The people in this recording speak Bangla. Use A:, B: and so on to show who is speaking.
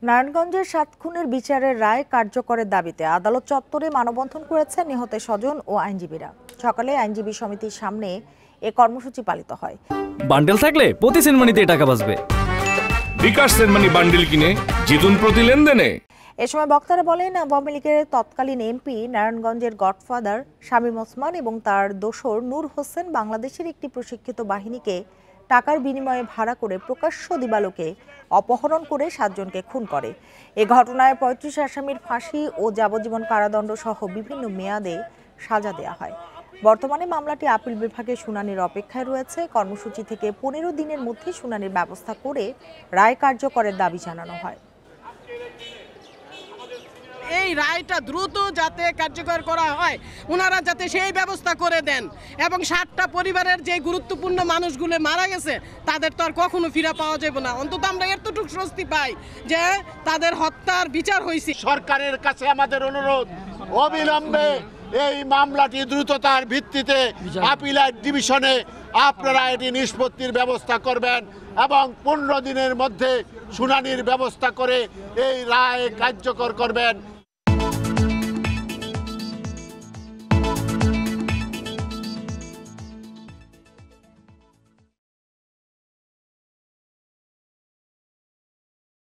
A: নারায়ণগঞ্জের ৭ খুনের বিচারের রায় কার্যকরের দাবিতে আদালত চত্বরে মানববন্ধন করেছেন নিহতের স্বজন ও আইনজীবীরা। সকালে আইনজীবী সমিতির সামনে এ কর্মসূচি পালিত হয়।
B: বান্ডেল থাকলে প্রতি সেনমানিতে টাকা বাঁচবে।
C: বিকাশ সেনমানি বান্ডেল কিনে জিতুন প্রতি লেনদেনে।
A: এ সময় বক্তারা বলেন, আওয়ামী লীগের তৎকালীন এমপি নারায়ণগঞ্জের গডফাদার শামীম ওসমান এবং তার দোসর নূর হোসেন বাংলাদেশের একটি প্রশিক্ষিত বাহিনীকে টাকার বিনিময়ে ভাড়া করে প্রকাশ্য দিবালোকে অপহরণ করে 7 জনকে খুন করে। এ ঘটনায় 35 আসামির ফাঁসি ও যাবজ্জীবন কারাদণ্ড সহ বিভিন্ন মেয়াদে সাজা দেওয়া হয়। বর্তমানে মামলাটি আপিল বিভাগে শুনানির অপেক্ষায় রয়েছে। কর্মসূচি থেকে 15 দিনের মধ্যে শুনানির ব্যবস্থা করে রায় কার্যকরের দাবি জানানো হয়।
D: এই রায়টা দ্রুত যাতে কার্যকর করা হয়, ওনারা যাতে সেই ব্যবস্থা করে দেন এবং 7টা পরিবারের যে গুরুত্বপূর্ণ মানুষগুলো মারা গেছে তাদের তো আর কখনো ফিরে পাওয়া যাবে না। অন্তত আমরা এতটুকু স্বস্তি পাই যে তাদের হত্যার বিচার হয়েছে।
E: সরকারের কাছে আমাদের অনুরোধ, অবিলম্বে এই মামলাটি দ্রুততার ভিত্তিতে আপিলাইট ডিভিশনে আপনারা এটি নিষ্পত্তির ব্যবস্থা করবেন এবং 15 দিনের মধ্যে শুনানির ব্যবস্থা করে এই রায় কার্যকর করবেন।